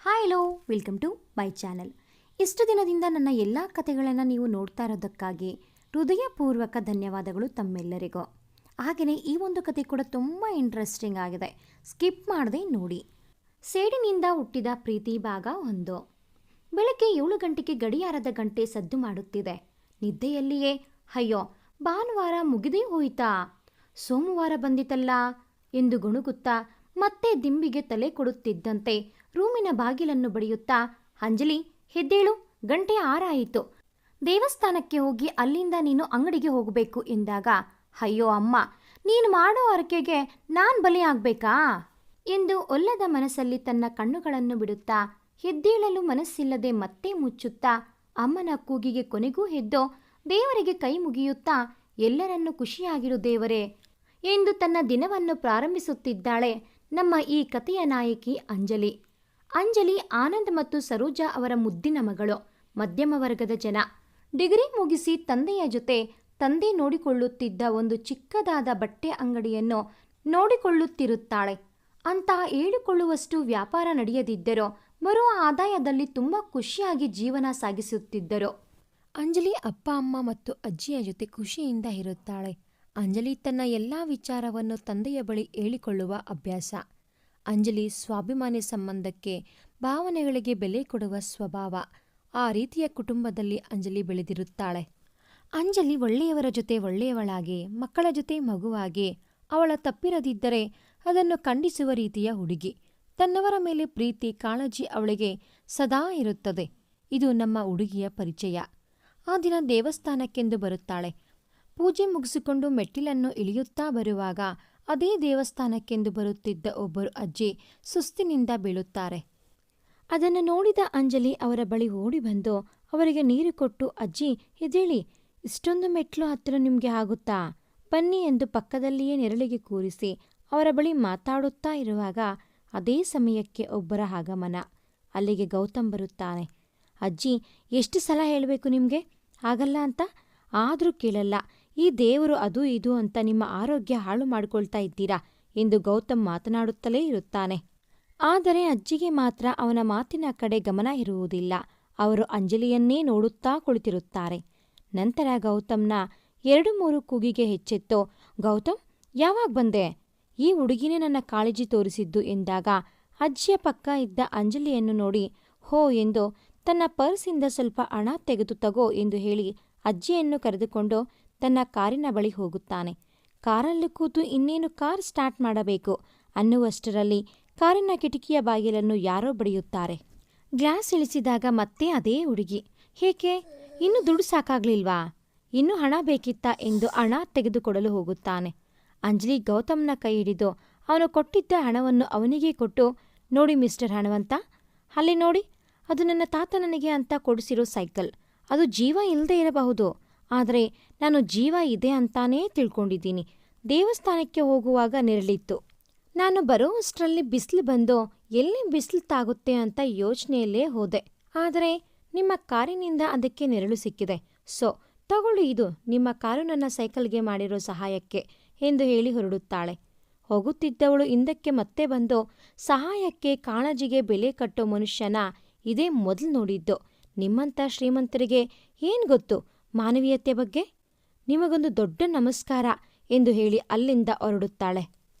Hi hello welcome to my channel. ಇಷ್ಟು ದಿನದಿಂದ ನನ್ನ ಎಲ್ಲ ಕಥೆಗಳನ್ನು ನೀವು ನೋಡ್ತಾ ಇರೋದಕ್ಕಾಗಿ ಹೃದಯಪೂರ್ವಕ ಧನ್ಯವಾದಗಳು ತಮ್ಮೆಲ್ಲರಿಗೂ. ಹಾಗೆಯೇ ಈ ಒಂದು ಕತೆ ಕೂಡ ತುಂಬ ಇಂಟ್ರೆಸ್ಟಿಂಗ್ ಆಗಿದೆ, ಸ್ಕಿಪ್ ಮಾಡದೆ ನೋಡಿ. ಸೇಡಿನಿಂದ ಹುಟ್ಟಿದ ಪ್ರೀತಿ ಭಾಗ 1. ಬೆಳಗ್ಗೆ 7 ಗಂಟೆಗೆ ಗಡಿಯಾರದ ಗಂಟೆ ಸದ್ದು ಮಾಡುತ್ತಿದೆ. ನಿದ್ದೆಯಲ್ಲಿಯೇ ಅಯ್ಯೋ ಭಾನುವಾರ ಮುಗಿದೇ ಹೋಯಿತಾ, ಸೋಮವಾರ ಬಂದಿತಲ್ಲ ಎಂದು ಗುಣುಗುತ್ತಾ ಮತ್ತೆ ದಿಂಬಿಗೆ ತಲೆ ಕೊಡುತ್ತಿದ್ದಂತೆ ರೂಮಿನ ಬಾಗಿಲನ್ನು ಬಡಿಯುತ್ತಾ, ಅಂಜಲಿ ಎದ್ದೇಳು, ಗಂಟೆ 6 ಆಯಿತು, ದೇವಸ್ಥಾನಕ್ಕೆ ಹೋಗಿ ಅಲ್ಲಿಂದ ನೀನು ಅಂಗಡಿಗೆ ಹೋಗಬೇಕು ಎಂದಾಗ, ಅಯ್ಯೋ ಅಮ್ಮ, ನೀನು ಮಾಡೋ ಅರಕೆಗೆ ನಾನು ಬಲಿಯಾಗಬೇಕಾ ಎಂದು ಒಲ್ಲದ ಮನಸ್ಸಲ್ಲಿ ತನ್ನ ಕಣ್ಣುಗಳನ್ನು ಬಿಡುತ್ತಾ ಎದ್ದೇಳಲು ಮನಸ್ಸಿಲ್ಲದೆ ಮತ್ತೆ ಮುಚ್ಚುತ್ತಾ ಅಮ್ಮನ ಕೂಗಿಗೆ ಕೊನೆಗೂ ಎದ್ದು ದೇವರಿಗೆ ಕೈ ಮುಗಿಯುತ್ತಾ ಎಲ್ಲರನ್ನೂ ಖುಷಿಯಾಗಿರು ದೇವರೇ ಎಂದು ತನ್ನ ದಿನವನ್ನು ಪ್ರಾರಂಭಿಸುತ್ತಿದ್ದಾಳೆ ನಮ್ಮ ಈ ಕಥೆಯ ನಾಯಕಿ ಅಂಜಲಿ. ಅಂಜಲಿ ಆನಂದ್ ಮತ್ತು ಸರೋಜಾ ಅವರ ಮುದ್ದಿನ ಮಗಳು, ಮಧ್ಯಮ ವರ್ಗದ ಜನ. ಡಿಗ್ರಿ ಮುಗಿಸಿ ತಂದೆಯ ಜೊತೆ ತಂದೆ ನೋಡಿಕೊಳ್ಳುತ್ತಿದ್ದ ಒಂದು ಚಿಕ್ಕದಾದ ಬಟ್ಟೆ ಅಂಗಡಿಯನ್ನು ನೋಡಿಕೊಳ್ಳುತ್ತಿರುತ್ತಾಳೆ. ಅಂತ ಹೇಳಿಕೊಳ್ಳುವಷ್ಟು ವ್ಯಾಪಾರ ನಡೆಯದಿದ್ದರೂ ಬರುವ ಆದಾಯದಲ್ಲಿ ತುಂಬ ಖುಷಿಯಾಗಿ ಜೀವನ ಸಾಗಿಸುತ್ತಿದ್ದರು. ಅಂಜಲಿ ಅಪ್ಪ ಅಮ್ಮ ಮತ್ತು ಅಜ್ಜಿಯ ಜೊತೆ ಖುಷಿಯಿಂದ ಇರುತ್ತಾಳೆ. ಅಂಜಲಿ ತನ್ನ ಎಲ್ಲ ವಿಚಾರವನ್ನು ತಂದೆಯ ಬಳಿ ಹೇಳಿಕೊಳ್ಳುವ ಅಭ್ಯಾಸ. ಅಂಜಲಿ ಸ್ವಾಭಿಮಾನಿ ಸಂಬಂಧಕ್ಕೆ, ಭಾವನೆಗಳಿಗೆ ಬೆಲೆ ಕೊಡುವ ಸ್ವಭಾವ. ಆ ರೀತಿಯ ಕುಟುಂಬದಲ್ಲಿ ಅಂಜಲಿ ಬೆಳೆದಿರುತ್ತಾಳೆ. ಅಂಜಲಿ ಒಳ್ಳೆಯವರ ಜೊತೆ ಒಳ್ಳೆಯವಳಾಗಿ, ಮಕ್ಕಳ ಜೊತೆ ಮಗುವಾಗಿ, ಅವಳ ತಪ್ಪಿರದಿದ್ದರೆ ಅದನ್ನು ಖಂಡಿಸುವ ರೀತಿಯ ಹುಡುಗಿ. ತನ್ನವರ ಮೇಲೆ ಪ್ರೀತಿ ಕಾಳಜಿ ಅವಳಿಗೆ ಸದಾ ಇರುತ್ತದೆ. ಇದು ನಮ್ಮ ಹುಡುಗಿಯ ಪರಿಚಯ. ಆ ದಿನ ದೇವಸ್ಥಾನಕ್ಕೆಂದು ಬರುತ್ತಾಳೆ. ಪೂಜೆ ಮುಗಿಸಿಕೊಂಡು ಮೆಟ್ಟಿಲನ್ನು ಇಳಿಯುತ್ತಾ ಬರುವಾಗ ಅದೇ ದೇವಸ್ಥಾನಕ್ಕೆಂದು ಬರುತ್ತಿದ್ದ ಒಬ್ಬರು ಅಜ್ಜಿ ಸುಸ್ತಿನಿಂದ ಬೀಳುತ್ತಾರೆ. ಅದನ್ನು ನೋಡಿದ ಅಂಜಲಿ ಅವರ ಬಳಿ ಓಡಿ ಬಂದು ಅವರಿಗೆ ನೀರು ಕೊಟ್ಟು, ಅಜ್ಜಿ ಎದ್ದೇಳಿ, ಇಷ್ಟೊಂದು ಮೆಟ್ಲು ಹತ್ತಿರ ನಿಮಗೆ ಆಗುತ್ತಾ, ಬನ್ನಿ ಎಂದು ಪಕ್ಕದಲ್ಲಿಯೇ ನೆರಳಿಗೆ ಕೂರಿಸಿ ಅವರ ಬಳಿ ಮಾತಾಡುತ್ತಾ ಇರುವಾಗ ಅದೇ ಸಮಯಕ್ಕೆ ಒಬ್ಬರ ಆಗಮನ. ಅಲ್ಲಿಗೆ ಗೌತಮ್ ಬರುತ್ತಾನೆ. ಅಜ್ಜಿ, ಎಷ್ಟು ಸಲ ಹೇಳಬೇಕು ನಿಮಗೆ ಆಗಲ್ಲ ಅಂತ, ಆದರೂ ಕೇಳಲ್ಲ. ಈ ದೇವರು ಅದು ಇದು ಅಂತ ನಿಮ್ಮ ಆರೋಗ್ಯ ಹಾಳು ಮಾಡಿಕೊಳ್ತಾ ಇದ್ದೀರಾ ಎಂದು ಗೌತಮ್ ಮಾತನಾಡುತ್ತಲೇ ಇರುತ್ತಾನೆ. ಆದರೆ ಅಜ್ಜಿಗೆ ಮಾತ್ರ ಅವನ ಮಾತಿನ ಕಡೆ ಗಮನ ಇರುವುದಿಲ್ಲ. ಅವರು ಅಂಜಲಿಯನ್ನೇ ನೋಡುತ್ತಾ ಕುಳಿತಿರುತ್ತಾರೆ. ನಂತರ ಗೌತಮ್ನ 2-3 ಕೂಗಿಗೆ ಹೆಚ್ಚೆತ್ತು, ಗೌತಮ್ ಯಾವಾಗ ಬಂದೆ, ಈ ಹುಡುಗಿನೇ ನನ್ನ ಕಾಳಜಿ ತೋರಿಸಿದ್ದು ಎಂದಾಗ ಅಜ್ಜಿಯ ಪಕ್ಕ ಇದ್ದ ಅಂಜಲಿಯನ್ನು ನೋಡಿ ಹೋ ಎಂದು ತನ್ನ ಪರ್ಸಿಂದ ಸ್ವಲ್ಪ ಹಣ ತೆಗೆದು ತಗೋ ಎಂದು ಹೇಳಿ ಅಜ್ಜಿಯನ್ನು ಕರೆದುಕೊಂಡು ತನ್ನ ಕಾರಿನ ಬಳಿ ಹೋಗುತ್ತಾನೆ. ಕಾರಲ್ಲಿ ಕೂತು ಇನ್ನೇನು ಕಾರ್ ಸ್ಟಾರ್ಟ್ ಮಾಡಬೇಕು ಅನ್ನುವಷ್ಟರಲ್ಲಿ ಕಾರಿನ ಕಿಟಕಿಯ ಬಾಗಿಲನ್ನು ಯಾರೋ ಬಡಿಯುತ್ತಾರೆ. ಗ್ಲಾಸ್ ಇಳಿಸಿದಾಗ ಮತ್ತೆ ಅದೇ ಹುಡುಗಿ, ಏಕೆ ಇನ್ನೂ ದುಡ್ಡು ಸಾಕಾಗ್ಲಿಲ್ವಾ, ಇನ್ನೂ ಹಣ ಬೇಕಿತ್ತಾ ಎಂದು ಹಣ ತೆಗೆದುಕೊಡಲು ಹೋಗುತ್ತಾನೆ. ಅಂಜಲಿ ಗೌತಮ್ನ ಕೈ ಹಿಡಿದು ಅವನು ಕೊಟ್ಟಿದ್ದ ಹಣವನ್ನು ಅವನಿಗೆ ಕೊಟ್ಟು, ನೋಡಿ ಮಿಸ್ಟರ್ ಹಣವಂತ, ಅಲ್ಲಿ ನೋಡಿ, ಅದು ನನ್ನ ತಾತ ನನಗೆ ಅಂತ ಕೊಡಿಸಿರೋ ಸೈಕಲ್. ಅದು ಜೀವ ಇಲ್ಲದೆ ಇರಬಹುದು, ಆದರೆ ನಾನು ಜೀವ ಇದೆ ಅಂತಾನೇ ತಿಳ್ಕೊಂಡಿದ್ದೀನಿ. ದೇವಸ್ಥಾನಕ್ಕೆ ಹೋಗುವಾಗ ನೆರಳಿತ್ತು, ನಾನು ಬರೋವಷ್ಟರಲ್ಲಿ ಬಿಸಿಲು ಬಂದು ಎಲ್ಲಿ ಬಿಸಿಲು ತಾಗುತ್ತೆ ಅಂತ ಯೋಚನೆಯಲ್ಲೇ ಹೋದೆ. ಆದರೆ ನಿಮ್ಮ ಕಾರಿನಿಂದ ಅದಕ್ಕೆ ನೆರಳು ಸಿಕ್ಕಿದೆ. ಸೊ ತಗೊಳ್ಳಿ, ಇದು ನಿಮ್ಮ ಕಾರು ನನ್ನ ಸೈಕಲ್ಗೆ ಮಾಡಿರೋ ಸಹಾಯಕ್ಕೆ ಎಂದು ಹೇಳಿ ಹೊರಡುತ್ತಾಳೆ. ಹೋಗುತ್ತಿದ್ದವಳು ಹಿಂದಕ್ಕೆ ಮತ್ತೆ ಬಂದು, ಸಹಾಯಕ್ಕೆ ಕಾಳಜಿಗೆ ಬೆಲೆ ಕಟ್ಟೋ ಮನುಷ್ಯನ ಇದೇ ಮೊದಲು ನೋಡಿದ್ದು. ನಿಮ್ಮಂಥ ಶ್ರೀಮಂತರಿಗೆ ಏನು ಗೊತ್ತು ಮಾನವೀಯತೆ ಬಗ್ಗೆ, ನಿಮಗೊಂದು ದೊಡ್ಡ ನಮಸ್ಕಾರ ಎಂದು ಹೇಳಿ ಅಲ್ಲಿಂದ ಹೊರಡುತ್ತಾಳೆ.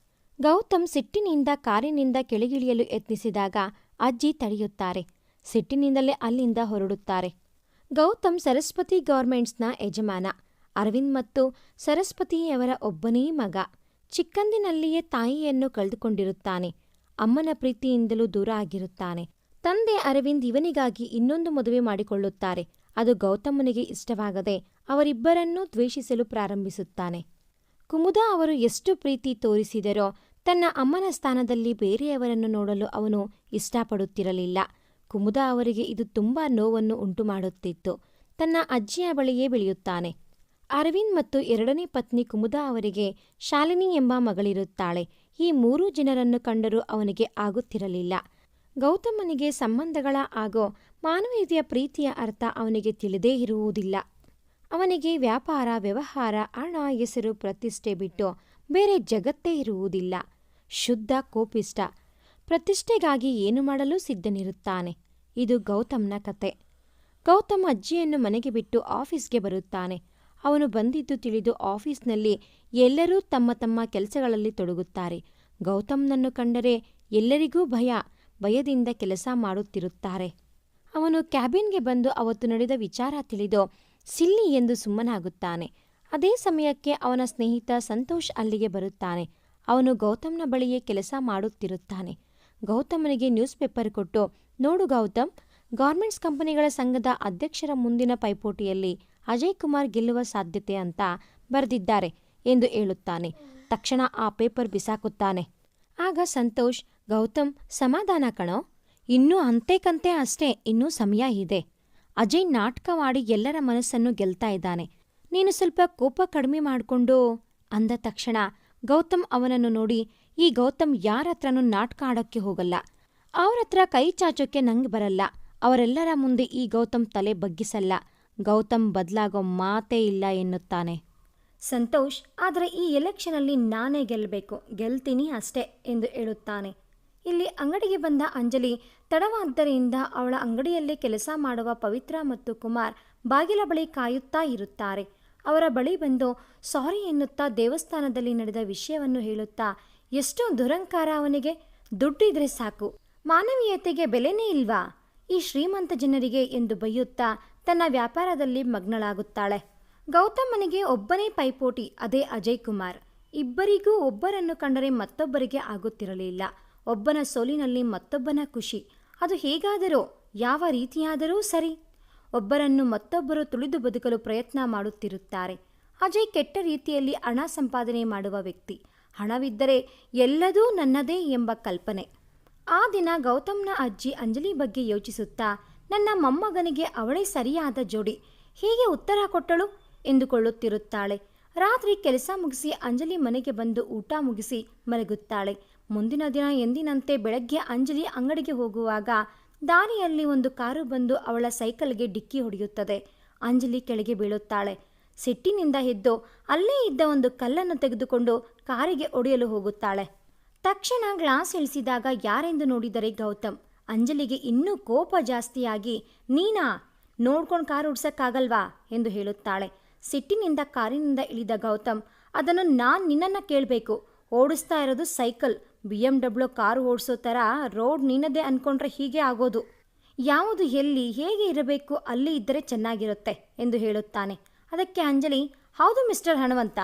ಗೌತಮ್ ಸಿಟ್ಟಿನಿಂದ ಕಾರಿನಿಂದ ಕೆಳಗಿಳಿಯಲು ಯತ್ನಿಸಿದಾಗ ಅಜ್ಜಿ ತಡೆಯುತ್ತಾರೆ. ಸಿಟ್ಟಿನಿಂದಲೇ ಅಲ್ಲಿಂದ ಹೊರಡುತ್ತಾರೆ. ಗೌತಮ್ ಸರಸ್ವತಿ ಗೌರ್ಮೆಂಟ್ಸ್ನ ಯಜಮಾನ. ಅರವಿಂದ್ ಮತ್ತು ಸರಸ್ವತಿಯವರ ಒಬ್ಬನೇ ಮಗ. ಚಿಕ್ಕಂದಿನಲ್ಲಿಯೇ ತಾಯಿಯನ್ನು ಕಳೆದುಕೊಂಡಿರುತ್ತಾನೆ. ಅಮ್ಮನ ಪ್ರೀತಿಯಿಂದಲೂ ದೂರ ಆಗಿರುತ್ತಾನೆ. ತಂದೆ ಅರವಿಂದ್ ಇವನಿಗಾಗಿ ಇನ್ನೊಂದು ಮದುವೆ ಮಾಡಿಕೊಳ್ಳುತ್ತಾರೆ. ಅದು ಗೌತಮನಿಗೆ ಇಷ್ಟವಾಗದೆ ಅವರಿಬ್ಬರನ್ನೂ ದ್ವೇಷಿಸಲು ಪ್ರಾರಂಭಿಸುತ್ತಾನೆ. ಕುಮುದಾ ಅವರು ಎಷ್ಟು ಪ್ರೀತಿ ತೋರಿಸಿದರೋ ತನ್ನ ಅಮ್ಮನ ಸ್ಥಾನದಲ್ಲಿ ಬೇರೆಯವರನ್ನು ನೋಡಲು ಅವನು ಇಷ್ಟಪಡುತ್ತಿರಲಿಲ್ಲ. ಕುಮುದಾ ಅವರಿಗೆ ಇದು ತುಂಬ ನೋವನ್ನು ಉಂಟುಮಾಡುತ್ತಿತ್ತು. ತನ್ನ ಅಜ್ಜಿಯ ಬಳಿಯೇ ಬೆಳೆಯುತ್ತಾನೆ. ಅರವಿಂದ್ ಮತ್ತು 2ನೇ ಪತ್ನಿ ಕುಮುದಾ ಅವರಿಗೆ ಶಾಲಿನಿ ಎಂಬ ಮಗಳಿರುತ್ತಾಳೆ. ಈ 3 ಜನರನ್ನು ಕಂಡರೂ ಅವನಿಗೆ ಆಗುತ್ತಿರಲಿಲ್ಲ. ಗೌತಮನಿಗೆ ಸಂಬಂಧಗಳ ಹಾಗೂ ಮಾನವೀಯತೆಯ ಪ್ರೀತಿಯ ಅರ್ಥ ಅವನಿಗೆ ತಿಳಿದೇ ಇರುವುದಿಲ್ಲ. ಅವನಿಗೆ ವ್ಯಾಪಾರ ವ್ಯವಹಾರ, ಹಣ, ಹೆಸರು, ಪ್ರತಿಷ್ಠೆ ಬಿಟ್ಟು ಬೇರೆ ಜಗತ್ತೇ ಇರುವುದಿಲ್ಲ. ಶುದ್ಧ ಕೋಪಿಷ್ಟ. ಪ್ರತಿಷ್ಠೆಗಾಗಿ ಏನು ಮಾಡಲು ಸಿದ್ಧನಿರುತ್ತಾನೆ. ಇದು ಗೌತಮ್ನ ಕತೆ. ಗೌತಮ್ ಅಜ್ಜಿಯನ್ನು ಮನೆಗೆ ಬಿಟ್ಟು ಆಫೀಸ್ಗೆ ಬರುತ್ತಾನೆ. ಅವನು ಬಂದಿದ್ದು ತಿಳಿದು ಆಫೀಸ್ನಲ್ಲಿ ಎಲ್ಲರೂ ತಮ್ಮ ತಮ್ಮ ಕೆಲಸಗಳಲ್ಲಿ ತೊಡಗುತ್ತಾರೆ. ಗೌತಮ್ನನ್ನು ಕಂಡರೆ ಎಲ್ಲರಿಗೂ ಭಯದಿಂದ ಕೆಲಸ ಮಾಡುತ್ತಿರುತ್ತಾರೆ. ಅವನು ಕ್ಯಾಬಿನ್ಗೆ ಬಂದು ಅವತ್ತು ನಡೆದ ವಿಚಾರ ತಿಳಿದು ಸಿಲ್ಲಿ ಎಂದು ಸುಮ್ಮನಾಗುತ್ತಾನೆ. ಅದೇ ಸಮಯಕ್ಕೆ ಅವನ ಸ್ನೇಹಿತ ಸಂತೋಷ್ ಅಲ್ಲಿಗೆ ಬರುತ್ತಾನೆ. ಅವನು ಗೌತಮ್ನ ಬಳಿಯೇ ಕೆಲಸ ಮಾಡುತ್ತಿರುತ್ತಾನೆ. ಗೌತಮನಿಗೆ ನ್ಯೂಸ್ ಪೇಪರ್ ಕೊಟ್ಟು, ನೋಡು ಗೌತಮ್, ಗಾರ್ಮೆಂಟ್ಸ್ ಕಂಪನಿಗಳ ಸಂಘದ ಅಧ್ಯಕ್ಷರ ಮುಂದಿನ ಪೈಪೋಟಿಯಲ್ಲಿ ಅಜಯ್ ಕುಮಾರ್ ಗೆಲ್ಲುವ ಸಾಧ್ಯತೆ ಅಂತ ಬರೆದಿದ್ದಾರೆ ಎಂದು ಹೇಳುತ್ತಾನೆ. ತಕ್ಷಣ ಆ ಪೇಪರ್ ಬಿಸಾಕುತ್ತಾನೆ. ಆಗ ಸಂತೋಷ್, ಗೌತಮ್ ಸಮಾಧಾನ ಕಣೋ, ಇನ್ನೂ ಅಂತೆ ಅಷ್ಟೇ, ಇನ್ನೂ ಸಮಯ ಇದೆ. ಅಜಯ್ ನಾಟಕವಾಡಿ ಎಲ್ಲರ ಮನಸ್ಸನ್ನು ಗೆಲ್ತಾ ಇದ್ದಾನೆ. ನೀನು ಸ್ವಲ್ಪ ಕೋಪ ಕಡಿಮೆ ಮಾಡಿಕೊಂಡು ಅಂದ ತಕ್ಷಣ ಗೌತಮ್ ಅವನನ್ನು ನೋಡಿ, ಈ ಗೌತಮ್ ಯಾರ ಹತ್ರನೂ ನಾಟಕ ಆಡೋಕ್ಕೆ ಹೋಗಲ್ಲ, ಅವ್ರ ಹತ್ರ ಕೈ ಚಾಚೋಕ್ಕೆ ನಂಗೆ ಬರಲ್ಲ, ಅವರೆಲ್ಲರ ಮುಂದೆ ಈ ಗೌತಮ್ ತಲೆ ಬಗ್ಗಿಸಲ್ಲ, ಗೌತಮ್ ಬದಲಾಗೋ ಮಾತೇ ಇಲ್ಲ ಎನ್ನುತ್ತಾನೆ. ಸಂತೋಷ್, ಆದರೆ ಈ ಎಲೆಕ್ಷನಲ್ಲಿ ನಾನೇ ಗೆಲ್ಲಬೇಕು, ಗೆಲ್ತೀನಿ ಅಷ್ಟೇ ಎಂದು ಹೇಳುತ್ತಾನೆ. ಇಲ್ಲಿ ಅಂಗಡಿಗೆ ಬಂದ ಅಂಜಲಿ ತಡವಾದ್ದರಿಂದ ಅವಳ ಅಂಗಡಿಯಲ್ಲೇ ಕೆಲಸ ಮಾಡುವ ಪವಿತ್ರ ಮತ್ತು ಕುಮಾರ್ ಬಾಗಿಲ ಬಳಿ ಕಾಯುತ್ತಾ ಇರುತ್ತಾರೆ. ಅವರ ಬಳಿ ಬಂದು ಸಾರಿ ಎನ್ನುತ್ತಾ ದೇವಸ್ಥಾನದಲ್ಲಿ ನಡೆದ ವಿಷಯವನ್ನು ಹೇಳುತ್ತಾ, ಎಷ್ಟೋ ದುರಂಕಾರ ಅವನಿಗೆ, ದುಡ್ಡಿದ್ರೆ ಸಾಕು, ಮಾನವೀಯತೆಗೆ ಬೆಲೆನೇ ಇಲ್ವಾ ಈ ಶ್ರೀಮಂತ ಜನರಿಗೆ ಎಂದು ಬೈಯುತ್ತಾ ತನ್ನ ವ್ಯಾಪಾರದಲ್ಲಿ ಮಗ್ನಳಾಗುತ್ತಾಳೆ. ಗೌತಮನಿಗೆ ಒಬ್ಬನೇ ಪೈಪೋಟಿ, ಅದೇ ಅಜಯ್ ಕುಮಾರ್. ಇಬ್ಬರಿಗೂ ಒಬ್ಬರನ್ನು ಕಂಡರೆ ಮತ್ತೊಬ್ಬರಿಗೆ ಆಗುತ್ತಿರಲಿಲ್ಲ. ಒಬ್ಬನ ಸೋಲಿನಲ್ಲಿ ಮತ್ತೊಬ್ಬನ ಖುಷಿ. ಅದು ಹೇಗಾದರೂ ಯಾವ ರೀತಿಯಾದರೂ ಸರಿ. ಒಬ್ಬರನ್ನು ಮತ್ತೊಬ್ಬರು ತುಳಿದು ಬದುಕಲು ಪ್ರಯತ್ನ ಮಾಡುತ್ತಿರುತ್ತಾರೆ. ಅಜಯ್ ಕೆಟ್ಟ ರೀತಿಯಲ್ಲಿ ಹಣ ಸಂಪಾದನೆ ಮಾಡುವ ವ್ಯಕ್ತಿ. ಹಣವಿದ್ದರೆ ಎಲ್ಲದೂ ನನ್ನದೇ ಎಂಬ ಕಲ್ಪನೆ. ಆ ದಿನ ಗೌತಮ್ನ ಅಜ್ಜಿ ಅಂಜಲಿ ಬಗ್ಗೆ ಯೋಚಿಸುತ್ತಾ, ನನ್ನ ಮೊಮ್ಮಗನಿಗೆ ಅವಳೇ ಸರಿಯಾದ ಜೋಡಿ, ಹೀಗೆ ಉತ್ತರ ಕೊಟ್ಟಳು ಎಂದುಕೊಳ್ಳುತ್ತಿರುತ್ತಾಳೆ. ರಾತ್ರಿ ಕೆಲಸ ಮುಗಿಸಿ ಅಂಜಲಿ ಮನೆಗೆ ಬಂದು ಊಟ ಮುಗಿಸಿ ಮಲಗುತ್ತಾಳೆ. ಮುಂದಿನ ದಿನ ಎಂದಿನಂತೆ ಬೆಳಗ್ಗೆ ಅಂಜಲಿ ಅಂಗಡಿಗೆ ಹೋಗುವಾಗ ದಾರಿಯಲ್ಲಿ ಒಂದು ಕಾರು ಬಂದು ಅವಳ ಸೈಕಲ್ಗೆ ಡಿಕ್ಕಿ ಹೊಡೆಯುತ್ತದೆ. ಅಂಜಲಿ ಕೆಳಗೆ ಬೀಳುತ್ತಾಳೆ. ಸಿಟ್ಟಿನಿಂದ ಎದ್ದು ಅಲ್ಲೇ ಇದ್ದ ಒಂದು ಕಲ್ಲನ್ನು ತೆಗೆದುಕೊಂಡು ಕಾರಿಗೆ ಹೊಡೆಯಲು ಹೋಗುತ್ತಾಳೆ. ತಕ್ಷಣ ಗ್ಲಾಸ್ ಇಳಿಸಿದಾಗ ಯಾರೆಂದು ನೋಡಿದರೆ ಗೌತಮ್. ಅಂಜಲಿಗೆ ಇನ್ನೂ ಕೋಪ ಜಾಸ್ತಿಯಾಗಿ, ನೀನಾ, ನೋಡ್ಕೊಂಡು ಕಾರು ಓಡಿಸೋಕ್ಕಾಗಲ್ವಾ ಎಂದು ಹೇಳುತ್ತಾಳೆ. ಸಿಟ್ಟಿನಿಂದ ಕಾರಿನಿಂದ ಇಳಿದ ಗೌತಮ್, ಅದನ್ನು ನಾನು ನಿನ್ನನ್ನು ಕೇಳಬೇಕು, ಓಡಿಸ್ತಾ ಇರೋದು ಸೈಕಲ್, BMW ಕಾರು ಓಡಿಸೋ ಥರ ರೋಡ್ ನಿನ್ನದೇ ಅಂದ್ಕೊಂಡ್ರೆ ಹೀಗೆ ಆಗೋದು. ಯಾವುದು ಎಲ್ಲಿ ಹೇಗೆ ಇರಬೇಕು ಅಲ್ಲಿ ಇದ್ದರೆ ಚೆನ್ನಾಗಿರುತ್ತೆ ಎಂದು ಹೇಳುತ್ತಾನೆ. ಅದಕ್ಕೆ ಅಂಜಲಿ, ಹೌದು ಮಿಸ್ಟರ್ ಹಣವಂತ,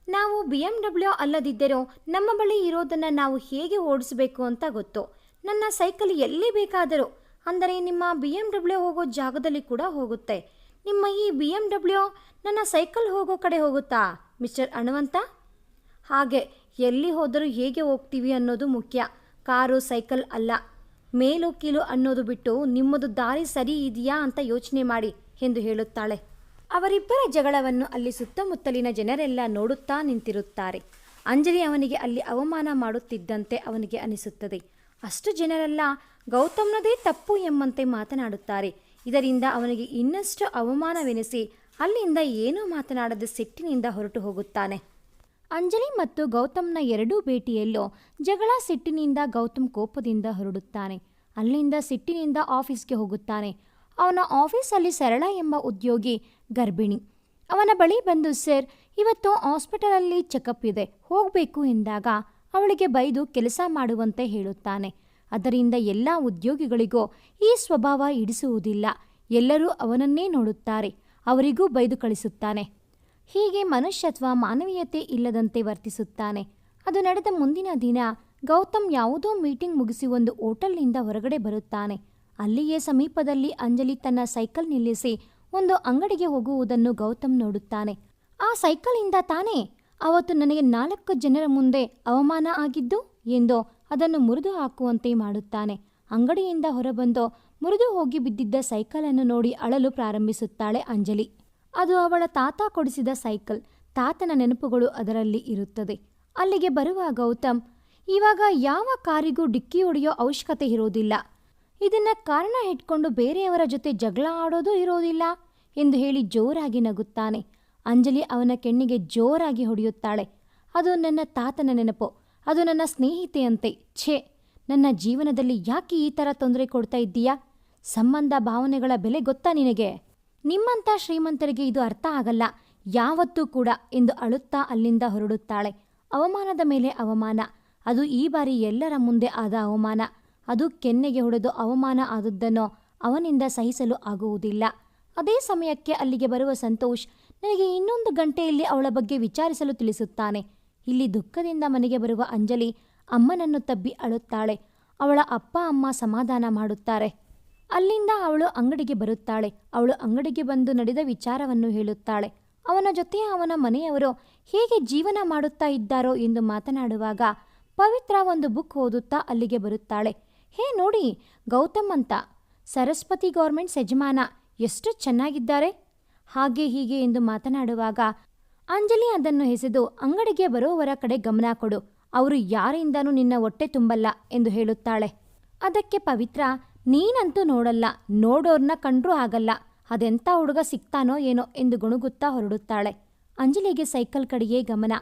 ನಾವು BMW ಅಲ್ಲದಿದ್ದರೂ ನಮ್ಮ ಬಳಿ ಇರೋದನ್ನು ನಾವು ಹೇಗೆ ಓಡಿಸಬೇಕು ಅಂತ ಗೊತ್ತು. ನನ್ನ ಸೈಕಲ್ ಎಲ್ಲಿ ಬೇಕಾದರೂ, ಅಂದರೆ ನಿಮ್ಮ BMW ಹೋಗೋ ಜಾಗದಲ್ಲಿ ಕೂಡ ಹೋಗುತ್ತೆ. ನಿಮ್ಮ ಈ BMW ನನ್ನ ಸೈಕಲ್ ಹೋಗೋ ಕಡೆ ಹೋಗುತ್ತಾ ಮಿಸ್ಟರ್ ಹಣವಂತ? ಹಾಗೆ ಎಲ್ಲಿ ಹೋದರೂ ಹೇಗೆ ಹೋಗ್ತೀವಿ ಅನ್ನೋದು ಮುಖ್ಯ, ಕಾರು ಸೈಕಲ್ ಅಲ್ಲ. ಮೇಲು ಕೀಲು ಅನ್ನೋದು ಬಿಟ್ಟು ನಿಮ್ಮದು ದಾರಿ ಸರಿ ಇದೆಯಾ ಅಂತ ಯೋಚನೆ ಮಾಡಿ ಎಂದು ಹೇಳುತ್ತಾಳೆ. ಅವರಿಬ್ಬರ ಜಗಳವನ್ನು ಅಲ್ಲಿ ಸುತ್ತಮುತ್ತಲಿನ ಜನರೆಲ್ಲ ನೋಡುತ್ತಾ ನಿಂತಿರುತ್ತಾರೆ. ಅಂಜಲಿ ಅವನಿಗೆ ಅಲ್ಲಿ ಅವಮಾನ ಮಾಡುತ್ತಿದ್ದಂತೆ ಅವನಿಗೆ ಅನಿಸುತ್ತದೆ. ಅಷ್ಟು ಜನರೆಲ್ಲ ಗೌತಮ್ನದೇ ತಪ್ಪು ಎಂಬಂತೆ ಮಾತನಾಡುತ್ತಾರೆ. ಇದರಿಂದ ಅವನಿಗೆ ಇನ್ನಷ್ಟು ಅವಮಾನವೆನಿಸಿ ಅಲ್ಲಿಂದ ಏನೂ ಮಾತನಾಡದೆ ಸಿಟ್ಟಿನಿಂದ ಹೊರಟು ಹೋಗುತ್ತಾನೆ. ಅಂಜಲಿ ಮತ್ತು ಗೌತಮ್ನ ಎರಡೂ ಭೇಟಿಯಲ್ಲೂ ಜಗಳ, ಸಿಟ್ಟಿನಿಂದ ಗೌತಮ್ ಕೋಪದಿಂದ ಹೊರಡುತ್ತಾನೆ. ಅಲ್ಲಿಂದ ಸಿಟ್ಟಿನಿಂದ ಆಫೀಸ್ಗೆ ಹೋಗುತ್ತಾನೆ. ಅವನ ಆಫೀಸಲ್ಲಿ ಸರಳ ಎಂಬ ಉದ್ಯೋಗಿ ಗರ್ಭಿಣಿ. ಅವನ ಬಳಿ ಬಂದು, ಸರ್, ಇವತ್ತು ಹಾಸ್ಪಿಟಲಲ್ಲಿ ಚೆಕಪ್ ಇದೆ, ಹೋಗಬೇಕು ಎಂದಾಗ ಅವಳಿಗೆ ಬೈದು ಕೆಲಸ ಮಾಡುವಂತೆ ಹೇಳುತ್ತಾನೆ. ಅದರಿಂದ ಎಲ್ಲ ಉದ್ಯೋಗಿಗಳಿಗೂ ಈ ಸ್ವಭಾವ ಹಿಡಿಸುವುದಿಲ್ಲ. ಎಲ್ಲರೂ ಅವನನ್ನೇ ನೋಡುತ್ತಾರೆ. ಅವರಿಗೂ ಬೈದು ಕಳಿಸುತ್ತಾನೆ. ಹೀಗೆ ಮನುಷ್ಯತ್ವ, ಮಾನವೀಯತೆ ಇಲ್ಲದಂತೆ ವರ್ತಿಸುತ್ತಾನೆ. ಅದು ನಡೆದ ಮುಂದಿನ ದಿನ ಗೌತಮ್ ಯಾವುದೋ ಮೀಟಿಂಗ್ ಮುಗಿಸಿ ಒಂದು ಹೋಟೆಲ್ನಿಂದ ಹೊರಗಡೆ ಬರುತ್ತಾನೆ. ಅಲ್ಲಿಯೇ ಸಮೀಪದಲ್ಲಿ ಅಂಜಲಿ ತನ್ನ ಸೈಕಲ್ ನಿಲ್ಲಿಸಿ ಒಂದು ಅಂಗಡಿಗೆ ಹೋಗುವುದನ್ನು ಗೌತಮ್ ನೋಡುತ್ತಾನೆ. ಆ ಸೈಕಲಿಂದ ತಾನೇ ಅವತ್ತು ನನಗೆ 4 ಜನರ ಮುಂದೆ ಅವಮಾನ ಆಗಿದ್ದು ಎಂದು ಅದನ್ನು ಮುರಿದು ಹಾಕುವಂತೆ ಮಾಡುತ್ತಾನೆ. ಅಂಗಡಿಯಿಂದ ಹೊರಬಂದು ಮುರಿದು ಹೋಗಿ ಬಿದ್ದಿದ್ದ ಸೈಕಲನ್ನು ನೋಡಿ ಅಳಲು ಪ್ರಾರಂಭಿಸುತ್ತಾಳೆ ಅಂಜಲಿ. ಅದು ಅವಳ ತಾತ ಕೊಡಿಸಿದ ಸೈಕಲ್. ತಾತನ ನೆನಪುಗಳು ಅದರಲ್ಲಿ ಇರುತ್ತದೆ. ಅಲ್ಲಿಗೆ ಬರುವ ಗೌತಮ್, ಇವಾಗ ಯಾವ ಕಾರಿಗೂ ಡಿಕ್ಕಿ ಹೊಡೆಯೋ ಅವಶ್ಯಕತೆ ಇರೋದಿಲ್ಲ, ಇದನ್ನ ಕಾರಣ ಇಟ್ಕೊಂಡು ಬೇರೆಯವರ ಜೊತೆ ಜಗಳ ಆಡೋದು ಇರೋದಿಲ್ಲ ಎಂದು ಹೇಳಿ ಜೋರಾಗಿ ನಗುತ್ತಾನೆ. ಅಂಜಲಿ ಅವನ ಕೆನ್ನಿಗೆ ಜೋರಾಗಿ ಹೊಡೆಯುತ್ತಾಳೆ. ಅದು ನನ್ನ ತಾತನ ನೆನಪು, ಅದು ನನ್ನ ಸ್ನೇಹಿತೆಯಂತೆ. ಛೇ, ನನ್ನ ಜೀವನದಲ್ಲಿ ಯಾಕೆ ಈ ಥರ ತೊಂದರೆ ಕೊಡ್ತಾ ಇದ್ದೀಯಾ? ಸಂಬಂಧ ಭಾವನೆಗಳ ಬೆಲೆ ಗೊತ್ತಾ ನಿನಗೆ? ನಿಮ್ಮಂಥ ಶ್ರೀಮಂತರಿಗೆ ಇದು ಅರ್ಥ ಆಗಲ್ಲ ಯಾವತ್ತೂ ಕೂಡ ಎಂದು ಅಳುತ್ತಾ ಅಲ್ಲಿಂದ ಹೊರಡುತ್ತಾಳೆ. ಅವಮಾನದ ಮೇಲೆ ಅವಮಾನ. ಅದು ಈ ಬಾರಿ ಎಲ್ಲರ ಮುಂದೆ ಆದ ಅವಮಾನ. ಅದು ಕೆನ್ನೆಗೆ ಹೊಡೆದು ಅವಮಾನ ಆದದ್ದನ್ನು ಅವನಿಂದ ಸಹಿಸಲು ಆಗುವುದಿಲ್ಲ. ಅದೇ ಸಮಯಕ್ಕೆ ಅಲ್ಲಿಗೆ ಬರುವ ಸಂತೋಷ್ ನನಗೆ ಇನ್ನೊಂದು ಗಂಟೆಯಲ್ಲಿ ಅವಳ ಬಗ್ಗೆ ವಿಚಾರಿಸಲು ತಿಳಿಸುತ್ತಾನೆ. ಇಲ್ಲಿ ದುಃಖದಿಂದ ಮನೆಗೆ ಬರುವ ಅಂಜಲಿ ಅಮ್ಮನನ್ನು ತಬ್ಬಿ ಅಳುತ್ತಾಳೆ. ಅವಳ ಅಪ್ಪ ಅಮ್ಮ ಸಮಾಧಾನ ಮಾಡುತ್ತಾರೆ. ಅಲ್ಲಿಂದ ಅವಳು ಅಂಗಡಿಗೆ ಬರುತ್ತಾಳೆ. ಅವಳು ಅಂಗಡಿಗೆ ಬಂದು ನಡೆದ ವಿಚಾರವನ್ನು ಹೇಳುತ್ತಾಳೆ. ಅವನ ಜೊತೆ ಅವನ ಮನೆಯವರು ಹೇಗೆ ಜೀವನ ಮಾಡುತ್ತಾ ಇದ್ದಾರೋ ಎಂದು ಮಾತನಾಡುವಾಗ ಪವಿತ್ರ ಒಂದು ಬುಕ್ ಓದುತ್ತಾ ಅಲ್ಲಿಗೆ ಬರುತ್ತಾಳೆ. ಹೇ ನೋಡಿ, ಗೌತಮ್ ಅಂತ, ಸರಸ್ವತಿ ಗೌರ್ಮೆಂಟ್ಸ್ ಯಜಮಾನ, ಎಷ್ಟು ಚೆನ್ನಾಗಿದ್ದಾರೆ, ಹಾಗೆ ಹೀಗೆ ಎಂದು ಮಾತನಾಡುವಾಗ ಅಂಜಲಿ ಅದನ್ನು ಎಸೆದು ಅಂಗಡಿಗೆ ಬರುವವರ ಕಡೆ ಗಮನ ಕೊಡು, ಅವರು ಯಾರಿಂದನೂ ನಿನ್ನ ಹೊಟ್ಟೆ ತುಂಬಲ್ಲ ಎಂದು ಹೇಳುತ್ತಾಳೆ. ಅದಕ್ಕೆ ಪವಿತ್ರ, ನೀನಂತೂ ನೋಡಲ್ಲ, ನೋಡೋರ್ನ ಕಂಡ್ರೂ ಆಗಲ್ಲ, ಅದೆಂಥ ಹುಡುಗ ಸಿಗ್ತಾನೋ ಏನೋ ಎಂದು ಗುಣುಗುತ್ತಾ ಹೊರಡುತ್ತಾಳೆ. ಅಂಜಲಿಗೆ ಸೈಕಲ್ ಕಡೆಯೇ ಗಮನ.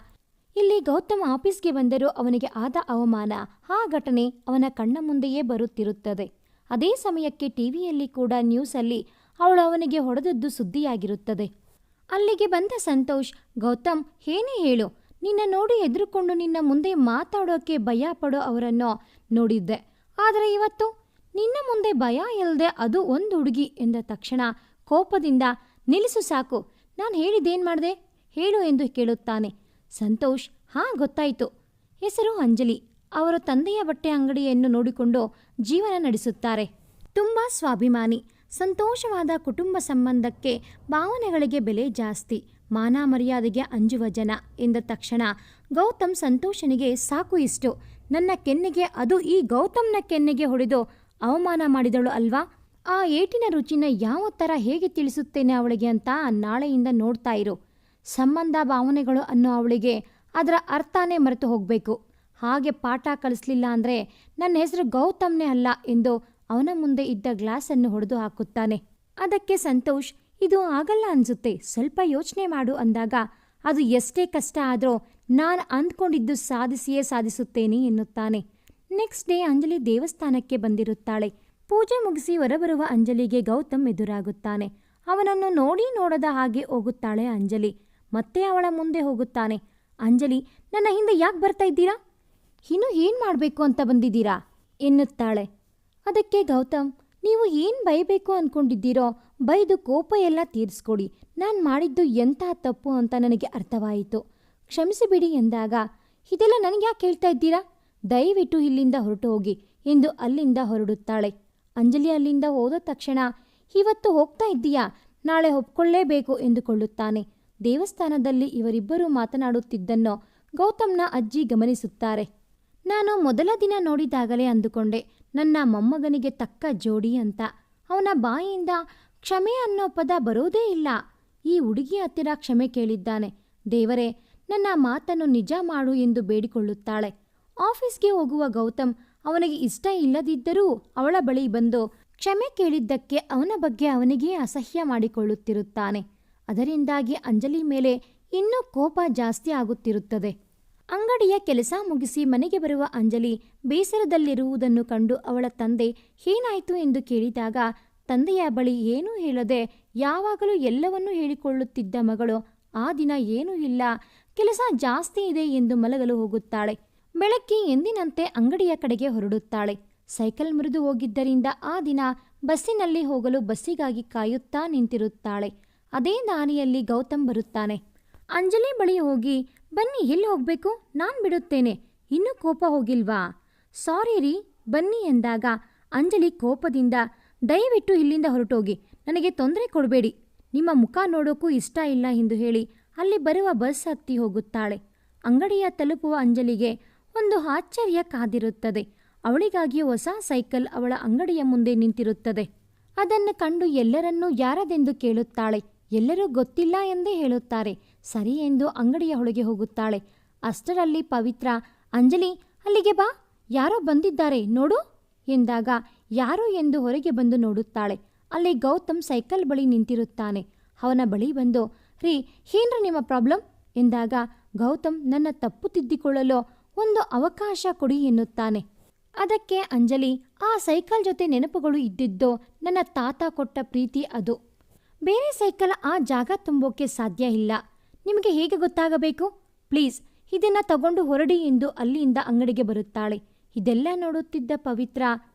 ಇಲ್ಲಿ ಗೌತಮ್ ಆಫೀಸ್ಗೆ ಬಂದರೂ ಅವನಿಗೆ ಆದ ಅವಮಾನ, ಆ ಘಟನೆ ಅವನ ಕಣ್ಣ ಮುಂದೆಯೇ ಬರುತ್ತಿರುತ್ತದೆ. ಅದೇ ಸಮಯಕ್ಕೆ ಟಿವಿಯಲ್ಲಿ ಕೂಡ ನ್ಯೂಸಲ್ಲಿ ಅವಳು ಅವನಿಗೆ ಹೊಡೆದದ್ದು ಸುದ್ದಿಯಾಗಿರುತ್ತದೆ. ಅಲ್ಲಿಗೆ ಬಂದ ಸಂತೋಷ್, ಗೌತಮ್ ಏನೇ ಹೇಳು, ನಿನ್ನ ನೋಡಿ ಎದುರುಕೊಂಡು ನಿನ್ನ ಮುಂದೆ ಮಾತಾಡೋಕೆ ಭಯ ಪಡೋ ಅವರನ್ನು ನೋಡಿದ್ದೆ, ಆದರೆ ಇವತ್ತು ನಿನ್ನ ಮುಂದೆ ಭಯ ಇಲ್ಲದೆ ಅದು ಒಂದು ಹುಡುಗಿ ಎಂದ ತಕ್ಷಣ ಕೋಪದಿಂದ ನಿಲ್ಲಿಸು ಸಾಕು, ನಾನು ಹೇಳಿದ್ದೇನು ಮಾಡಿದೆ ಹೇಳು ಎಂದು ಕೇಳುತ್ತಾನೆ. ಸಂತೋಷ್, ಹಾಂ ಗೊತ್ತಾಯಿತು, ಹೆಸರು ಅಂಜಲಿ, ಅವರ ತಂದೆಯ ಬಟ್ಟೆ ಅಂಗಡಿಯನ್ನು ನೋಡಿಕೊಂಡು ಜೀವನ ನಡೆಸುತ್ತಾರೆ. ತುಂಬ ಸ್ವಾಭಿಮಾನಿ, ಸಂತೋಷವಾದ ಕುಟುಂಬ ಸಂಬಂಧಕ್ಕೆ ಭಾವನೆಗಳಿಗೆ ಬೆಲೆ ಜಾಸ್ತಿ, ಮಾನ ಮರ್ಯಾದೆಗೆ ಅಂಜುವ ಜನ ಎಂದ ತಕ್ಷಣ ಗೌತಮ್ ಸಂತೋಷನಿಗೆ ಸಾಕು ಇಷ್ಟು, ನನ್ನ ಕೆನ್ನೆಗೆ, ಅದು ಈ ಗೌತಮ್ನ ಕೆನ್ನೆಗೆ ಹೊಡೆದು ಅವಮಾನ ಮಾಡಿದಳು ಅಲ್ವಾ, ಆ ಏಟಿನ ರುಚಿನ ಯಾವ ಥರ ಹೇಗೆ ತಿಳಿಸುತ್ತೇನೆ ಅವಳಿಗೆ ಅಂತ ನಾಳೆಯಿಂದ ನೋಡ್ತಾ ಇರು. ಸಂಬಂಧ ಭಾವನೆಗಳು ಅನ್ನೋ ಅವಳಿಗೆ ಅದರ ಅರ್ಥನೇ ಮರೆತು ಹೋಗಬೇಕು. ಹಾಗೆ ಪಾಠ ಕಲಿಸ್ಲಿಲ್ಲ ಅಂದರೆ ನನ್ನ ಹೆಸರು ಗೌತಮ್ನೇ ಅಲ್ಲ ಎಂದು ಅವನ ಮುಂದೆ ಇದ್ದ ಗ್ಲಾಸನ್ನು ಹೊಡೆದು ಹಾಕುತ್ತಾನೆ. ಅದಕ್ಕೆ ಸಂತೋಷ್, ಇದು ಆಗಲ್ಲ ಅನ್ಸುತ್ತೆ, ಸ್ವಲ್ಪ ಯೋಚನೆ ಮಾಡು ಅಂದಾಗ, ಅದು ಎಷ್ಟೇ ಕಷ್ಟ ಆದರೂ ನಾನು ಅಂದ್ಕೊಂಡಿದ್ದು ಸಾಧಿಸಿಯೇ ಸಾಧಿಸುತ್ತೇನೆ ಎನ್ನುತ್ತಾನೆ. ನೆಕ್ಸ್ಟ್ ಡೇ ಅಂಜಲಿ ದೇವಸ್ಥಾನಕ್ಕೆ ಬಂದಿರುತ್ತಾಳೆ. ಪೂಜೆ ಮುಗಿಸಿ ಹೊರಬರುವ ಅಂಜಲಿಗೆ ಗೌತಮ್ ಎದುರಾಗುತ್ತಾನೆ. ಅವನನ್ನು ನೋಡಿ ನೋಡದ ಹಾಗೆ ಹೋಗುತ್ತಾಳೆ ಅಂಜಲಿ. ಮತ್ತೆ ಅವಳ ಮುಂದೆ ಹೋಗುತ್ತಾನೆ. ಅಂಜಲಿ, ನನ್ನ ಹಿಂದೆ ಯಾಕೆ ಬರ್ತಾ ಇದ್ದೀರಾ? ಇನ್ನು ಏನು ಮಾಡಬೇಕು ಅಂತ ಬಂದಿದ್ದೀರಾ ಎನ್ನುತ್ತಾಳೆ. ಅದಕ್ಕೆ ಗೌತಮ್, ನೀವು ಏನು ಬೈಬೇಕು ಅಂದ್ಕೊಂಡಿದ್ದೀರೋ ಬೈದು ಕೋಪ ಎಲ್ಲ ತೀರಿಸ್ಕೊಡಿ, ನಾನು ಮಾಡಿದ್ದು ಎಂಥ ತಪ್ಪು ಅಂತ ನನಗೆ ಅರ್ಥವಾಯಿತು, ಕ್ಷಮಿಸಿಬಿಡಿ ಎಂದಾಗ, ಇದೆಲ್ಲ ನನಗೆ ಯಾಕೆ ಹೇಳ್ತಾ ಇದ್ದೀರಾ, ದಯವಿಟ್ಟು ಇಲ್ಲಿಂದ ಹೊರಟು ಹೋಗಿ ಎಂದು ಅಲ್ಲಿಂದ ಹೊರಡುತ್ತಾಳೆ. ಅಂಜಲಿ ಅಲ್ಲಿಂದ ಹೋದ ತಕ್ಷಣ, ಇವತ್ತು ಹೋಗ್ತಾ ಇದ್ದೀಯಾ, ನಾಳೆ ಒಪ್ಕೊಳ್ಳೇಬೇಕು ಎಂದುಕೊಳ್ಳುತ್ತಾನೆ. ದೇವಸ್ಥಾನದಲ್ಲಿ ಇವರಿಬ್ಬರೂ ಮಾತನಾಡುತ್ತಿದ್ದನ್ನು ಗೌತಮ್ನ ಅಜ್ಜಿ ಗಮನಿಸುತ್ತಾರೆ. ನಾನು ಮೊದಲ ದಿನ ನೋಡಿದಾಗಲೇ ಅಂದುಕೊಂಡೆ, ನನ್ನ ಮೊಮ್ಮಗನಿಗೆ ತಕ್ಕ ಜೋಡಿ ಅಂತ. ಅವನ ಬಾಯಿಯಿಂದ ಕ್ಷಮೆ ಅನ್ನೋ ಪದ ಬರೋದೇ ಇಲ್ಲ. ಈ ಹುಡುಗಿ ಹತ್ತಿರ ಕ್ಷಮೆ ಕೇಳಿದ್ದಾನೆ. ದೇವರೇ, ನನ್ನ ಮಾತನ್ನು ನಿಜ ಮಾಡು ಎಂದು ಬೇಡಿಕೊಳ್ಳುತ್ತಾಳೆ. ಆಫೀಸ್ಗೆ ಹೋಗುವ ಗೌತಮ್ ಅವನಿಗೆ ಇಷ್ಟ ಇಲ್ಲದಿದ್ದರೂ ಅವಳ ಬಳಿ ಬಂದು ಕ್ಷಮೆ ಕೇಳಿದ್ದಕ್ಕೆ ಅವನ ಬಗ್ಗೆ ಅವನಿಗೇ ಅಸಹ್ಯ ಮಾಡಿಕೊಳ್ಳುತ್ತಿರುತ್ತಾನೆ. ಅದರಿಂದಾಗಿ ಅಂಜಲಿ ಮೇಲೆ ಇನ್ನೂ ಕೋಪ ಜಾಸ್ತಿ ಆಗುತ್ತಿರುತ್ತದೆ. ಅಂಗಡಿಯ ಕೆಲಸ ಮುಗಿಸಿ ಮನೆಗೆ ಬರುವ ಅಂಜಲಿ ಬೇಸರದಲ್ಲಿರುವುದನ್ನು ಕಂಡು ಅವಳ ತಂದೆ ಏನಾಯಿತು ಎಂದು ಕೇಳಿದಾಗ, ತಂದೆಯ ಬಳಿ ಏನೂ ಹೇಳದೆ ಯಾವಾಗಲೂ ಎಲ್ಲವನ್ನೂ ಹೇಳಿಕೊಳ್ಳುತ್ತಿದ್ದ ಮಗಳು ಆ ದಿನ ಏನೂ ಇಲ್ಲ, ಕೆಲಸ ಜಾಸ್ತಿ ಇದೆ ಎಂದು ಮಲಗಲು ಹೋಗುತ್ತಾಳೆ. ಬೆಳಗ್ಗೆ ಎಂದಿನಂತೆ ಅಂಗಡಿಯ ಕಡೆಗೆ ಹೊರಡುತ್ತಾಳೆ. ಸೈಕಲ್ ಮುರಿದು ಹೋಗಿದ್ದರಿಂದ ಆ ದಿನ ಬಸ್ಸಿನಲ್ಲಿ ಹೋಗಲು ಬಸ್ಸಿಗಾಗಿ ಕಾಯುತ್ತಾ ನಿಂತಿರುತ್ತಾಳೆ. ಅದೇ ದಾರಿಯಲ್ಲಿ ಗೌತಮ್ ಬರುತ್ತಾನೆ. ಅಂಜಲಿ ಬಳಿ ಹೋಗಿ, ಬನ್ನಿ, ಎಲ್ಲಿ ಹೋಗಬೇಕು, ನಾನು ಬಿಡುತ್ತೇನೆ, ಇನ್ನೂ ಕೋಪ ಹೋಗಿಲ್ವಾ, ಸಾರಿ ರೀ, ಬನ್ನಿ ಎಂದಾಗ ಅಂಜಲಿ ಕೋಪದಿಂದ, ದಯವಿಟ್ಟು ಇಲ್ಲಿಂದ ಹೊರಟೋಗಿ, ನನಗೆ ತೊಂದರೆ ಕೊಡಬೇಡಿ, ನಿಮ್ಮ ಮುಖ ನೋಡೋಕ್ಕೂ ಇಷ್ಟ ಇಲ್ಲ ಎಂದು ಹೇಳಿ ಅಲ್ಲಿ ಬರುವ ಬಸ್ ಹತ್ತಿ ಹೋಗುತ್ತಾಳೆ. ಅಂಗಡಿಯ ತಲುಪುವ ಅಂಜಲಿಗೆ ಒಂದು ಆಶ್ಚರ್ಯ ಕಾದಿರುತ್ತದೆ. ಅವಳಿಗಾಗಿ ಹೊಸ ಸೈಕಲ್ ಅವಳ ಅಂಗಡಿಯ ಮುಂದೆ ನಿಂತಿರುತ್ತದೆ. ಅದನ್ನು ಕಂಡು ಎಲ್ಲರನ್ನೂ ಯಾರದೆಂದು ಕೇಳುತ್ತಾಳೆ. ಎಲ್ಲರೂ ಗೊತ್ತಿಲ್ಲ ಎಂದೇ ಹೇಳುತ್ತಾರೆ. ಸರಿ ಎಂದು ಅಂಗಡಿಯ ಒಳಗೆ ಹೋಗುತ್ತಾಳೆ. ಅಷ್ಟರಲ್ಲಿ ಪವಿತ್ರ, ಅಂಜಲಿ ಅಲ್ಲಿಗೆ ಬಾ, ಯಾರೋ ಬಂದಿದ್ದಾರೆ ನೋಡು ಎಂದಾಗ ಯಾರು ಎಂದು ಹೊರಗೆ ಬಂದು ನೋಡುತ್ತಾಳೆ. ಅಲ್ಲಿ ಗೌತಮ್ ಸೈಕಲ್ ಬಳಿ ನಿಂತಿರುತ್ತಾನೆ. ಅವನ ಬಳಿ ಬಂದು, ರೀ, ಏನ್ರಿ ನಿಮ್ಮ ಪ್ರಾಬ್ಲಮ್ ಎಂದಾಗ ಗೌತಮ್ ನನ್ನ ತಪ್ಪು ತಿದ್ದಿಕೊಳ್ಳಲು ಒಂದು ಅವಕಾಶ ಕೊಡಿ ಎನ್ನುತ್ತಾನೆ. ಅದಕ್ಕೆ ಅಂಜಲಿ, ಆ ಸೈಕಲ್ ಜೊತೆ ನೆನಪುಗಳು ಇದ್ದಿದ್ದೋ ನನ್ನ ತಾತ ಕೊಟ್ಟ ಪ್ರೀತಿ ಅದು. ಬೇರೆ ಸೈಕಲ್ ಆ ಜಾಗ ತುಂಬೋಕೆ ಸಾಧ್ಯ ಇಲ್ಲ. ನಿಮಗೆ ಹೇಗೆ ಗೊತ್ತಾಗಬೇಕು? ಪ್ಲೀಸ್ ಇದನ್ನ ತಗೊಂಡು ಹೊರಡಿ ಎಂದು ಅಲ್ಲಿಂದ ಅಂಗಡಿಗೆ ಬರುತ್ತಾಳೆ. ಇದೆಲ್ಲ ನೋಡುತ್ತಿದ್ದ ಪವಿತ್ರ,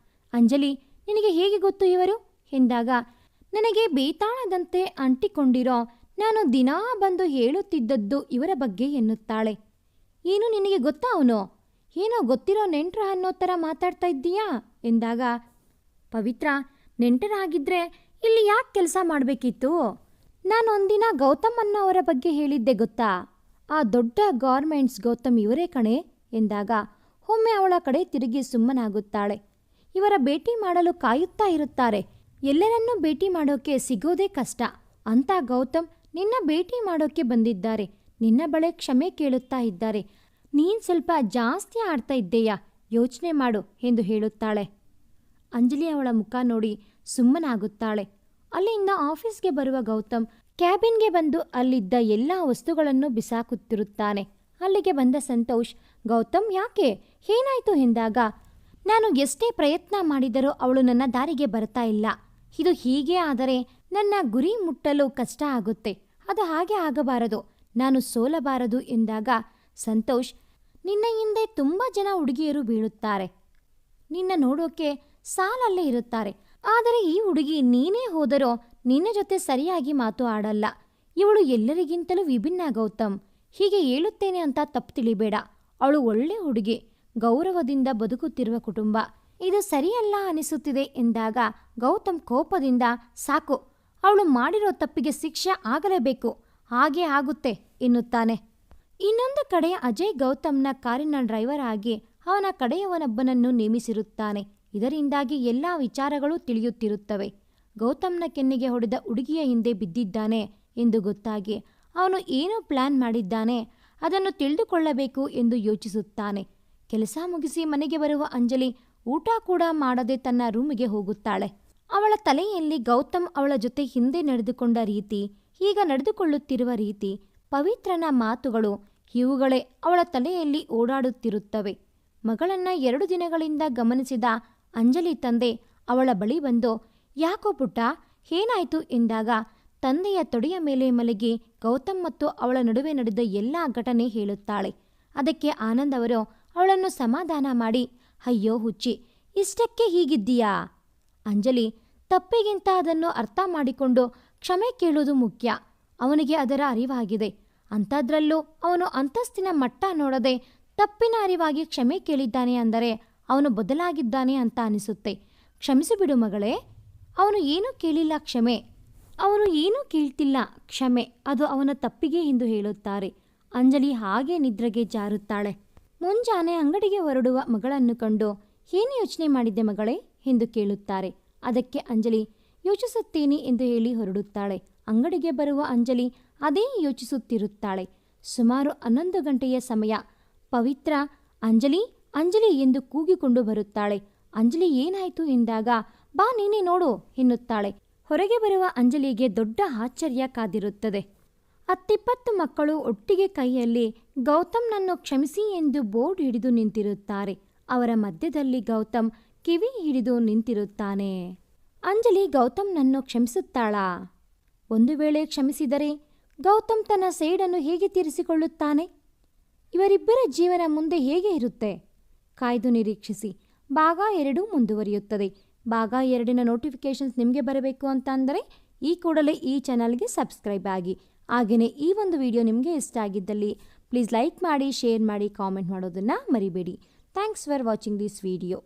ಅಂಜಲಿ ನಿನಗೆ ಹೇಗೆ ಗೊತ್ತು ಇವರು ಎಂದಾಗ, ನನಗೆ ಬೇತಾಳದಂತೆ ಅಂಟಿಕೊಂಡಿರೋ ನಾನು ದಿನಾ ಬಂದು ಹೇಳುತ್ತಿದ್ದದ್ದು ಇವರ ಬಗ್ಗೆ ಎನ್ನುತ್ತಾಳೆ. ಏನು ನಿನಗೆ ಗೊತ್ತಾ ಅವನು? ಏನೋ ಗೊತ್ತಿರೋ ನೆಂಟ್ರ ಅನ್ನೋ ಥರ ಮಾತಾಡ್ತಾ ಇದ್ದೀಯಾ ಎಂದಾಗ, ಪವಿತ್ರ ನೆಂಟರಾಗಿದ್ರೆ ಇಲ್ಲಿ ಯಾಕೆ ಕೆಲಸ ಮಾಡಬೇಕಿತ್ತು? ನಾನು ಒಂದಿನ ಗೌತಮ್ ಅನ್ನೋವರ ಬಗ್ಗೆ ಹೇಳಿದ್ದೆ ಗೊತ್ತಾ? ಆ ದೊಡ್ಡ ಗಾರ್ಮೆಂಟ್ಸ್ ಗೌತಮ್ ಇವರೇ ಕಣೆ ಎಂದಾಗ ಒಮ್ಮೆ ಅವಳ ಕಡೆ ತಿರುಗಿ ಸುಮ್ಮನಾಗುತ್ತಾಳೆ. ಇವರ ಭೇಟಿ ಮಾಡಲು ಕಾಯುತ್ತಾ ಇರುತ್ತಾರೆ. ಎಲ್ಲರನ್ನೂ ಭೇಟಿ ಮಾಡೋಕೆ ಸಿಗೋದೇ ಕಷ್ಟ. ಅಂತ ಗೌತಮ್ ನಿನ್ನ ಭೇಟಿ ಮಾಡೋಕೆ ಬಂದಿದ್ದಾರೆ. ನಿನ್ನ ಬಳಿ ಕ್ಷಮೆ ಕೇಳುತ್ತಾ ಇದ್ದಾರೆ. ನೀನು ಸ್ವಲ್ಪ ಜಾಸ್ತಿ ಆಡ್ತಾ ಇದ್ದೀಯಾ, ಯೋಚನೆ ಮಾಡು ಎಂದು ಹೇಳುತ್ತಾಳೆ. ಅಂಜಲಿ ಅವಳ ಮುಖ ನೋಡಿ ಸುಮ್ಮನಾಗುತ್ತಾಳೆ. ಅಲ್ಲಿಂದ ಆಫೀಸ್ಗೆ ಬರುವ ಗೌತಮ್ ಕ್ಯಾಬಿನ್ಗೆ ಬಂದು ಅಲ್ಲಿದ್ದ ಎಲ್ಲ ವಸ್ತುಗಳನ್ನು ಬಿಸಾಕುತ್ತಿರುತ್ತಾನೆ. ಅಲ್ಲಿಗೆ ಬಂದ ಸಂತೋಷ್, ಗೌತಮ್ ಯಾಕೆ, ಏನಾಯ್ತು ಎಂದಾಗ, ನಾನು ಎಷ್ಟೇ ಪ್ರಯತ್ನ ಮಾಡಿದರೂ ಅವಳು ನನ್ನ ದಾರಿಗೆ ಬರ್ತಾ ಇಲ್ಲ. ಇದು ಹೀಗೆ ಆದರೆ ನನ್ನ ಗುರಿ ಮುಟ್ಟಲು ಕಷ್ಟ ಆಗುತ್ತೆ. ಅದು ಹಾಗೆ ಆಗಬಾರದು, ನಾನು ಸೋಲಬಾರದು ಎಂದಾಗ ಸಂತೋಷ್, ನಿನ್ನ ಹಿಂದೆ ತುಂಬ ಜನ ಹುಡುಗಿಯರು ಬೀಳುತ್ತಾರೆ. ನಿನ್ನ ನೋಡೋಕೆ ಸಾಲಲ್ಲೇ ಇರುತ್ತಾರೆ. ಆದರೆ ಈ ಹುಡುಗಿ ನೀನೇ ಹೋದರೋ ನಿನ್ನ ಜೊತೆ ಸರಿಯಾಗಿ ಮಾತು ಆಡಲ್ಲ. ಇವಳು ಎಲ್ಲರಿಗಿಂತಲೂ ವಿಭಿನ್ನ ಗೌತಮ್. ಹೀಗೆ ಹೇಳುತ್ತೇನೆ ಅಂತ ತಪ್ಪು ತಿಳಿಬೇಡ. ಅವಳು ಒಳ್ಳೆ ಹುಡುಗಿ, ಗೌರವದಿಂದ ಬದುಕುತ್ತಿರುವ ಕುಟುಂಬ. ಇದು ಸರಿಯಲ್ಲ ಅನಿಸುತ್ತಿದೆ ಎಂದಾಗ ಗೌತಮ್ ಕೋಪದಿಂದ, ಸಾಕು, ಅವಳು ಮಾಡಿರೋ ತಪ್ಪಿಗೆ ಶಿಕ್ಷೆ ಆಗಲೇಬೇಕು, ಹಾಗೇ ಆಗುತ್ತೆ ಎನ್ನುತ್ತಾನೆ. ಇನ್ನೊಂದು ಕಡೆ ಅಜಯ್ ಗೌತಮ್ನ ಕಾರಿನ ಡ್ರೈವರ್ ಆಗಿ ಅವನ ಕಡೆಯವನೊಬ್ಬನನ್ನು ನೇಮಿಸಿರುತ್ತಾನೆ. ಇದರಿಂದಾಗಿ ಎಲ್ಲ ವಿಚಾರಗಳು ತಿಳಿಯುತ್ತಿರುತ್ತವೆ. ಗೌತಮ್ನ ಕೆನ್ನೆಗೆ ಹೊಡೆದ ಹುಡುಗಿಯ ಹಿಂದೆ ಬಿದ್ದಿದ್ದಾನೆ ಎಂದು ಗೊತ್ತಾಗಿ ಅವನು ಏನೋ ಪ್ಲಾನ್ ಮಾಡಿದ್ದಾನೆ, ಅದನ್ನು ತಿಳಿದುಕೊಳ್ಳಬೇಕು ಎಂದು ಯೋಚಿಸುತ್ತಾನೆ. ಕೆಲಸ ಮುಗಿಸಿ ಮನೆಗೆ ಬರುವ ಅಂಜಲಿ ಊಟ ಕೂಡ ಮಾಡದೆ ತನ್ನ ರೂಮಿಗೆ ಹೋಗುತ್ತಾಳೆ. ಅವಳ ತಲೆಯಲ್ಲಿ ಗೌತಮ್ ಅವಳ ಜೊತೆ ಹಿಂದೆ ನಡೆದುಕೊಂಡ ರೀತಿ, ಈಗ ನಡೆದುಕೊಳ್ಳುತ್ತಿರುವ ರೀತಿ, ಪವಿತ್ರನ ಮಾತುಗಳು, ಇವುಗಳೇ ಅವಳ ತಲೆಯಲ್ಲಿ ಓಡಾಡುತ್ತಿರುತ್ತವೆ. ಮಗಳನ್ನ 2 ದಿನಗಳಿಂದ ಗಮನಿಸಿದ ಅಂಜಲಿ ತಂದೆ ಅವಳ ಬಳಿ ಬಂದು, ಯಾಕೋ ಪುಟ್ಟ, ಏನಾಯ್ತು ಎಂದಾಗ ತಂದೆಯ ತೊಡೆಯ ಮೇಲೆ ಮಲಗಿ ಗೌತಮ್ ಮತ್ತು ಅವಳ ನಡುವೆ ನಡೆದ ಎಲ್ಲ ಘಟನೆ ಹೇಳುತ್ತಾಳೆ. ಅದಕ್ಕೆ ಆನಂದ್ ಅವರು ಅವಳನ್ನು ಸಮಾಧಾನ ಮಾಡಿ, ಅಯ್ಯೋ ಹುಚ್ಚಿ, ಇಷ್ಟಕ್ಕೆ ಹೀಗಿದ್ದೀಯಾ? ಅಂಜಲಿ, ತಪ್ಪಿಗಿಂತ ಅದನ್ನು ಅರ್ಥ ಮಾಡಿಕೊಂಡು ಕ್ಷಮೆ ಕೇಳುವುದು ಮುಖ್ಯ. ಅವನಿಗೆ ಅದರ ಅರಿವಾಗಿದೆ. ಅಂಥದ್ರಲ್ಲೂ ಅವನು ಅಂತಸ್ತಿನ ಮಟ್ಟ ನೋಡದೆ ತಪ್ಪಿನ ಅರಿವಾಗಿ ಕ್ಷಮೆ ಕೇಳಿದ್ದಾನೆ ಅಂದರೆ ಅವನು ಬದಲಾಗಿದ್ದಾನೆ ಅಂತ ಅನಿಸುತ್ತೆ. ಕ್ಷಮಿಸಿಬಿಡು ಮಗಳೇ, ಅವನು ಏನೂ ಕೇಳಿಲ್ಲ ಕ್ಷಮೆ, ಅವನು ಏನೂ ಕೇಳ್ತಿಲ್ಲ ಕ್ಷಮೆ, ಅದು ಅವನ ತಪ್ಪಿಗೆ ಎಂದು ಹೇಳುತ್ತಾರೆ. ಅಂಜಲಿ ಹಾಗೆ ನಿದ್ರೆಗೆ ಜಾರುತ್ತಾಳೆ. ಮುಂಜಾನೆ ಅಂಗಡಿಗೆ ಹೊರಡುವ ಮಗಳನ್ನು ಕಂಡು, ಏನು ಯೋಚನೆ ಮಾಡಿದ್ದೆ ಮಗಳೇ ಎಂದು ಕೇಳುತ್ತಾರೆ. ಅದಕ್ಕೆ ಅಂಜಲಿ, ಯೋಚಿಸುತ್ತೀನಿ ಎಂದು ಹೇಳಿ ಹೊರಡುತ್ತಾಳೆ. ಅಂಗಡಿಗೆ ಬರುವ ಅಂಜಲಿ ಅದೇ ಯೋಚಿಸುತ್ತಿರುತ್ತಾಳೆ. ಸುಮಾರು 11 ಗಂಟೆಯ ಸಮಯ. ಪವಿತ್ರ, ಅಂಜಲಿ ಅಂಜಲಿ ಎಂದು ಕೂಗಿಕೊಂಡು ಬರುತ್ತಾಳೆ. ಅಂಜಲಿ ಏನಾಯಿತು ಎಂದಾಗ, ಬಾ ನೀನೇ ನೋಡು ಎನ್ನುತ್ತಾಳೆ. ಹೊರಗೆ ಬರುವ ಅಂಜಲಿಗೆ ದೊಡ್ಡ ಆಶ್ಚರ್ಯ ಕಾದಿರುತ್ತದೆ. 10-20 ಮಕ್ಕಳು ಒಟ್ಟಿಗೆ ಕೈಯಲ್ಲಿ ಗೌತಮ್ನನ್ನು ಕ್ಷಮಿಸಿ ಎಂದು ಬೋರ್ಡ್ ಹಿಡಿದು ನಿಂತಿರುತ್ತಾರೆ. ಅವರ ಮಧ್ಯದಲ್ಲಿ ಗೌತಮ್ ಕಿವಿ ಹಿಡಿದು ನಿಂತಿರುತ್ತಾನೆ. ಅಂಜಲಿ ಗೌತಮ್ನನ್ನು ಕ್ಷಮಿಸುತ್ತಾಳಾ? ಒಂದು ವೇಳೆ ಕ್ಷಮಿಸಿದರೆ ಗೌತಮ್ ತನ್ನ ಸೇಡನ್ನು ಹೇಗೆ ತೀರಿಸಿಕೊಳ್ಳುತ್ತಾನೆ? ಇವರಿಬ್ಬರ ಜೀವನ ಮುಂದೆ ಹೇಗೆ ಇರುತ್ತೆ? ಕಾಯ್ದು ನಿರೀಕ್ಷಿಸಿ. ಭಾಗ 2 ಮುಂದುವರಿಯುತ್ತದೆ. ಭಾಗ 2ನ ನೋಟಿಫಿಕೇಷನ್ಸ್ ನಿಮಗೆ ಬರಬೇಕು ಅಂತ ಅಂದರೆ ಈ ಕೂಡಲೇ ಈ ಚಾನಲ್ಗೆ ಸಬ್ಸ್ಕ್ರೈಬ್ ಆಗಿ. ಹಾಗೆಯೇ ಈ ಒಂದು ವಿಡಿಯೋ ನಿಮಗೆ ಇಷ್ಟ ಆಗಿದ್ದಲ್ಲಿ ಪ್ಲೀಸ್ ಲೈಕ್ ಮಾಡಿ, ಶೇರ್ ಮಾಡಿ, ಕಾಮೆಂಟ್ ಮಾಡೋದನ್ನು ಮರಿಬೇಡಿ. Thanks for watching this video.